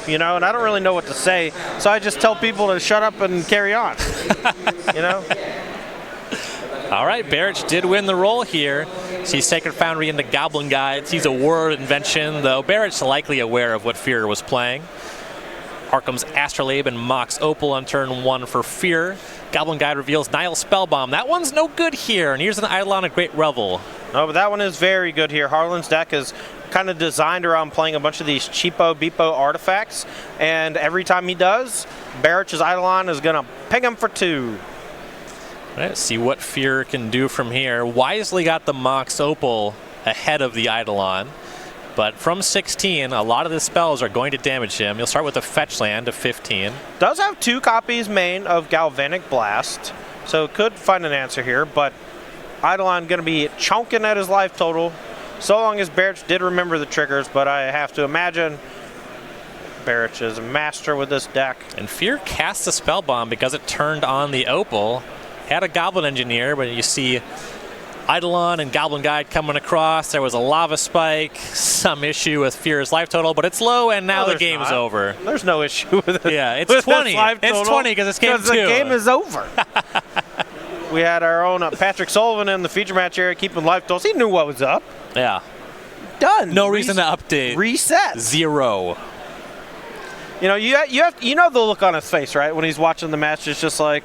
you know, and I don't really know what to say, so I just tell people to shut up and carry on, you know? All right, Barich did win the roll here. Sees Sacred Foundry into Goblin Guide. Sees a word invention, though Barich's likely aware of what Fear was playing. Arkham's Astrolabe and Mox Opal on turn 1 for Fear. Goblin Guide reveals Nile Spellbomb. That one's no good here, and here's an Eidolon of Great Revel. No, but that one is very good here. Harlan's deck is kind of designed around playing a bunch of these cheapo beepo artifacts, and every time he does, Barich's Eidolon is going to ping him for 2. All right, see what Fear can do from here. Wisely got the Mox Opal ahead of the Eidolon, but from 16, a lot of the spells are going to damage him. He'll start with a fetch land of 15. Does have 2 copies main of Galvanic Blast, so could find an answer here, but Eidolon going to be chonking at his life total, so long as Barich did remember the triggers, but I have to imagine Barich is a master with this deck. And Fear cast the Spell Bomb because it turned on the Opal. Had a Goblin Engineer, but you see Eidolon and Goblin Guide coming across. There was a Lava Spike, some issue with Fear's life total, but it's low, and now the game's over. There's no issue with it. Yeah, it's 20. It's 20 because it's game 2. Because the game is over. We had our own Patrick Sullivan in the feature match area keeping life totals. He knew what was up. Yeah. Done. No reason to update. Reset. 0. You know, you know the look on his face, right? When he's watching the match, it's just like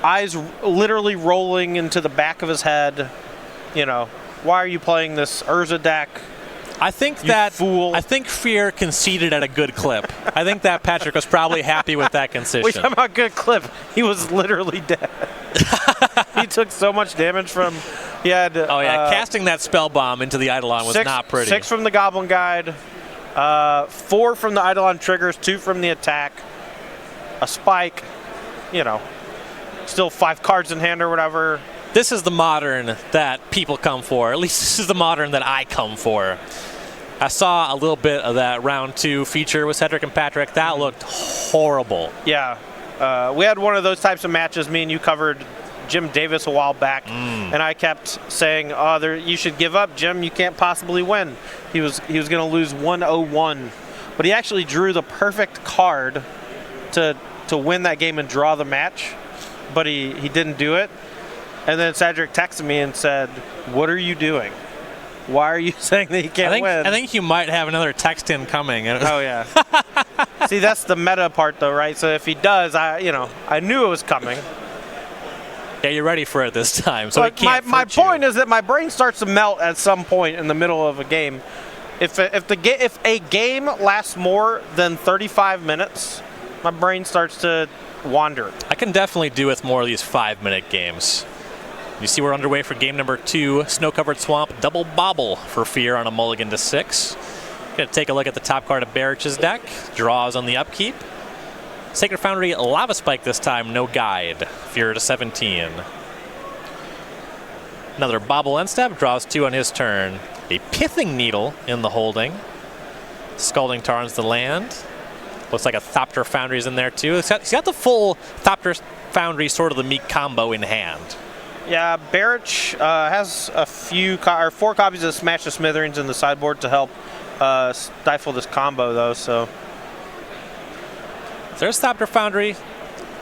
eyes literally rolling into the back of his head. You know, why are you playing this Urza deck? I think fool. I think Fear conceded at a good clip. I think that Patrick was probably happy with that concession. We're talking about good clip. He was literally dead. He took so much damage from. He had. Casting that spell bomb into the Eidolon was not pretty. 6 from the Goblin Guide, 4 from the Eidolon triggers, 2 from the attack, a spike. You know, still 5 cards in hand or whatever. This is the Modern that people come for. At least this is the Modern that I come for. I saw a little bit of that round 2 feature with Cedric and Patrick. That looked horrible. Yeah. We had one of those types of matches. Me and you covered Jim Davis a while back, and I kept saying, you should give up, Jim. You can't possibly win. He was going to lose 1-0-1. But he actually drew the perfect card to win that game and draw the match, but he didn't do it. And then Cedric texted me and said, "What are you doing? Why are you saying that he can't win?" I think you might have another text in coming. Oh, yeah. See, that's the meta part, though, right? So if he does, I knew it was coming. Yeah, you're ready for it this time. So my point is that my brain starts to melt at some point in the middle of a game. If a game lasts more than 35 minutes, my brain starts to wander. I can definitely do with more of these 5-minute games. You see we're underway for game number 2. Snow-covered swamp, double bobble for Fear on a mulligan to 6. Gonna take a look at the top card of Barich's deck. Draws on the upkeep. Sacred Foundry, Lava Spike this time, no guide. Fear to 17. Another bobble end step, draws 2 on his turn. A Pithing Needle in the holding. Scalding Tarn's the land. Looks like a Thopter Foundry's in there too. He's got the full Thopter Foundry Sword of the Meek combo in hand. Yeah, Barich has 4 copies of Smash the Smithereens in the sideboard to help stifle this combo, though. So there's Thopter Foundry.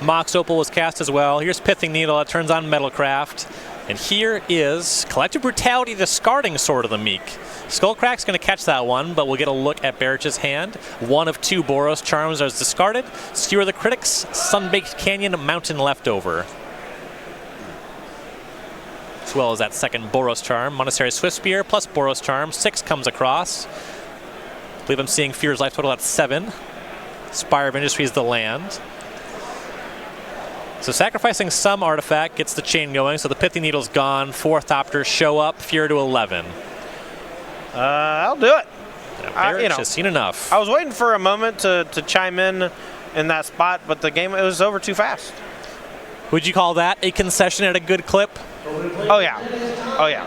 Mox Opal was cast as well. Here's Pithing Needle. It turns on Metalcraft. And here is Collective Brutality, discarding Sword of the Meek. Skullcrack's going to catch that one, but we'll get a look at Barich's hand. 1 of 2 Boros Charms is discarded. Skewer the Critics, Sunbaked Canyon, Mountain Leftover. As well as that second Boros Charm. Monastery Swift Spear plus Boros Charm. 6 comes across. I believe I'm seeing Fear's life total at 7. Spire of Industries the land. So sacrificing some artifact gets the chain going, so the Pithing Needle's gone. 4 Thopters show up. Fear to 11. I'll do it. Barich has seen enough. I was waiting for a moment to chime in that spot, but the game, it was over too fast. Would you call that a concession at a good clip? Oh, yeah. Oh, yeah.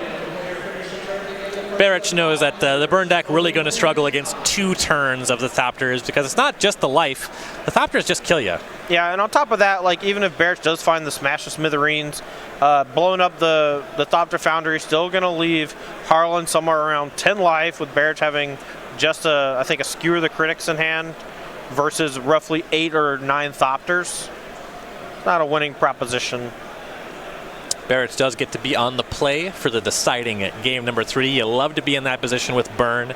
Barich knows that the burn deck really going to struggle against 2 turns of the Thopters because it's not just the life. The Thopters just kill you. Yeah, and on top of that, like even if Barich does find the Smash of Smithereens, blowing up the Thopter Foundry is still going to leave Harlan somewhere around 10 life, with Barich having just I think a Skewer the Critics in hand versus roughly 8 or 9 Thopters. Not a winning proposition. Barich does get to be on the play for the deciding game number 3. You love to be in that position with Burn.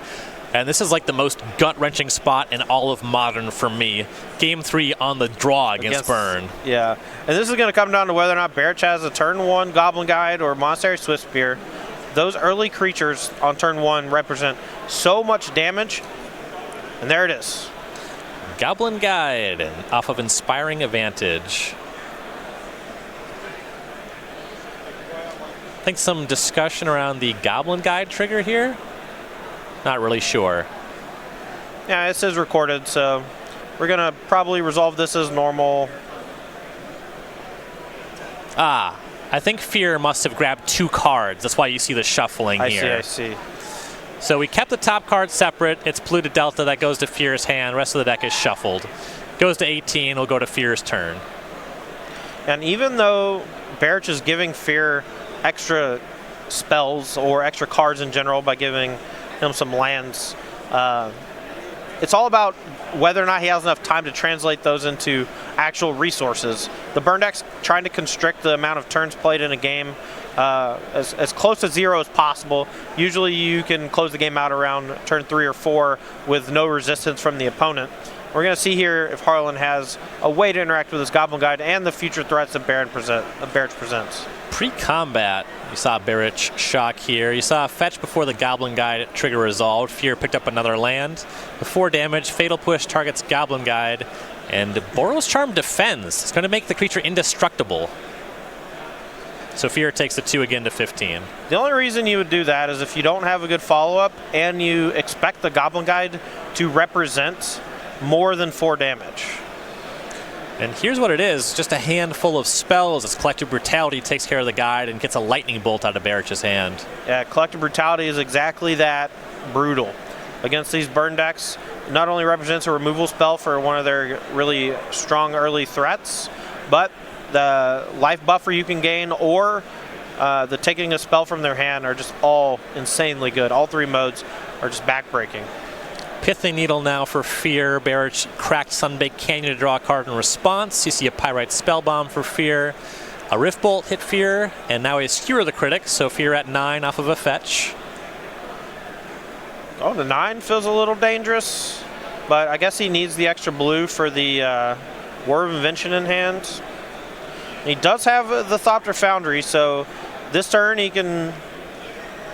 And this is like the most gut-wrenching spot in all of Modern for me. Game 3 on the draw against Burn. Yeah, and this is going to come down to whether or not Barich has a turn 1 Goblin Guide or Monastery Swiftspear. Those early creatures on turn 1 represent so much damage, and there it is. Goblin Guide off of Inspiring Advantage. I think some discussion around the Goblin Guide trigger here. Not really sure. Yeah, it says recorded, so we're going to probably resolve this as normal. I think Fear must have grabbed 2 cards. That's why you see the shuffling here. I see. So we kept the top card separate. It's Polluted Delta that goes to Fear's hand. The rest of the deck is shuffled. Goes to 18. We'll go to Fear's turn. And even though Barich is giving Fear extra spells or extra cards in general by giving him some lands, it's all about whether or not he has enough time to translate those into actual resources. The burn deck's trying to constrict the amount of turns played in a game as close to 0 as possible. Usually you can close the game out around turn 3 or 4 with no resistance from the opponent. We're going to see here if Harlan has a way to interact with his Goblin Guide and the future threats that Barich presents. Pre-combat, you saw Barich shock here. You saw a fetch before the Goblin Guide trigger resolved. Fear picked up another land. Before damage, Fatal Push targets Goblin Guide, and Boros Charm defends. It's going to make the creature indestructible. So Fear takes the 2 again to 15. The only reason you would do that is if you don't have a good follow-up and you expect the Goblin Guide to represent more than 4 damage. And here's what it is, just a handful of spells. It's Collective Brutality takes care of the guide and gets a lightning bolt out of Barich's hand. Yeah, Collective Brutality is exactly that, brutal. Against these burn decks, it not only represents a removal spell for one of their really strong early threats, but the life buffer you can gain or the taking a spell from their hand are just all insanely good. All 3 modes are just backbreaking. Pithing Needle now for Fear. Barich cracked Sunbaked Canyon to draw a card in response. You see a Pyrite Spellbomb for Fear. A Rift Bolt hit Fear, and now a Skewer the Critic, so Fear at 9 off of a fetch. Oh, the 9 feels a little dangerous, but I guess he needs the extra blue for the War of Invention in hand. He does have the Thopter Foundry, so this turn he can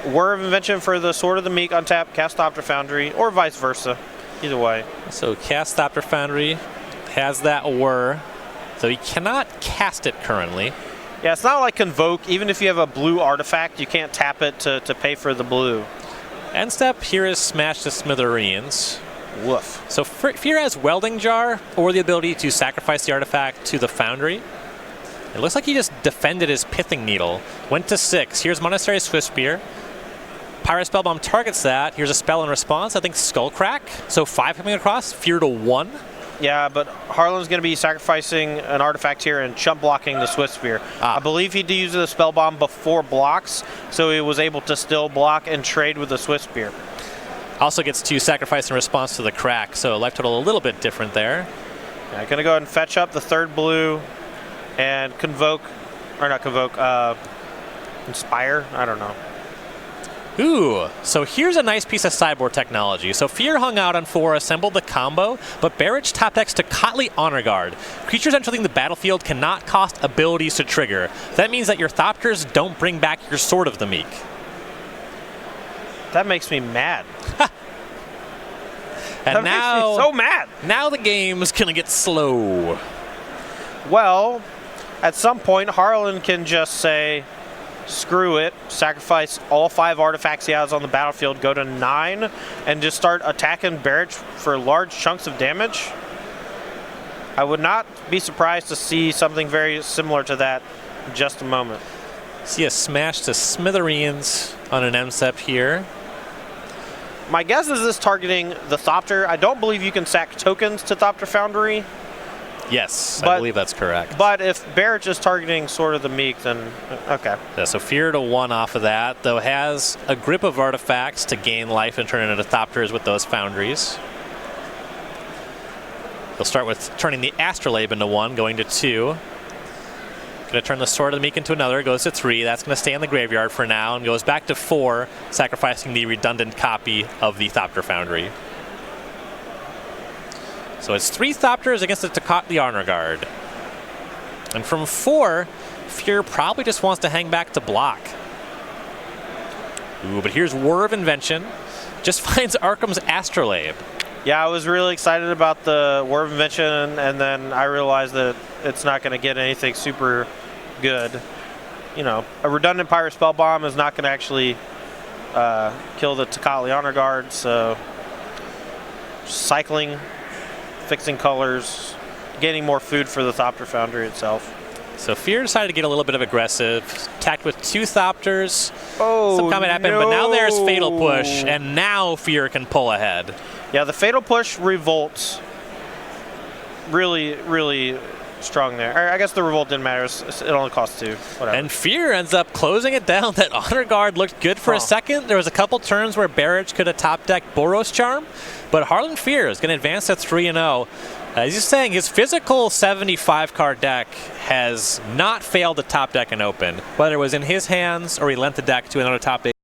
War of Invention for the Sword of the Meek, untap, cast Thopter Foundry, or vice versa. Either way. So cast Thopter Foundry, has that Whir, so he cannot cast it currently. Yeah, it's not like Convoke. Even if you have a blue artifact, you can't tap it to pay for the blue. End step here is Smash to Smithereens. Woof. So Fear has Welding Jar or the ability to sacrifice the artifact to the Foundry. It looks like he just defended his Pithing Needle. Went to 6. Here's Monastery Swiftspear. Pyrite Spellbomb targets that. Here's a spell in response. I think Skullcrack. So 5 coming across. Fear to 1. Yeah, but Harlan's going to be sacrificing an artifact here and chump blocking the Swiftspear. I believe he used the Spellbomb before blocks, so he was able to still block and trade with the Swiftspear. Also gets to sacrifice in response to the crack, so life total a little bit different there. Yeah, going to go ahead and fetch up the 3rd blue and Convoke, or not Convoke, Inspire? I don't know. Ooh, so here's a nice piece of sideboard technology. So Fear hung out on 4, assembled the combo, but Barich top decks to Kotley Honor Guard. Creatures entering the battlefield cannot cost abilities to trigger. That means that your Thopters don't bring back your Sword of the Meek. That makes me mad. And that now, makes me so mad. Now the game's gonna get slow. Well, at some point, Harlan can just say, screw it, sacrifice all 5 artifacts he has on the battlefield, go to 9, and just start attacking Barich for large chunks of damage. I would not be surprised to see something very similar to that in just a moment. See a Smash to Smithereens on an M-Step here. My guess is this targeting the Thopter. I don't believe you can sack tokens to Thopter Foundry. Yes, I believe that's correct. But if Barich is targeting Sword of the Meek, then okay. Yeah, so Fear to 1 off of that, though has a grip of artifacts to gain life and turn into Thopters with those Foundries. He'll start with turning the Astrolabe into 1, going to 2. Going to turn the Sword of the Meek into another, goes to 3. That's going to stay in the graveyard for now and goes back to 4, sacrificing the redundant copy of the Thopter Foundry. So it's 3 Thopters against the Honor Guard. And from 4, Fear probably just wants to hang back to block. Ooh, but here's War of Invention. Just finds Arkham's Astrolabe. Yeah, I was really excited about the War of Invention, and then I realized that it's not going to get anything super good. You know, a redundant Pirate Spell Bomb is not going to actually kill the Tocatli Honor Guard, so cycling, fixing colors, getting more food for the Thopter Foundry itself. So Fear decided to get a little bit of aggressive, attacked with 2 Thopters. Oh, some comment happened, but now there's Fatal Push, and now Fear can pull ahead. Yeah, the Fatal Push revolts really, really strong there. I guess the revolt didn't matter. It only cost 2. Whatever. And Fear ends up closing it down. That Honor Guard looked good for a second. There was a couple turns where Barich could have top decked Boros Charm, but Harlan Fear is going to advance to 3-0. As he's saying, his physical 75-card deck has not failed to top deck and open, whether it was in his hands or he lent the deck to another top deck.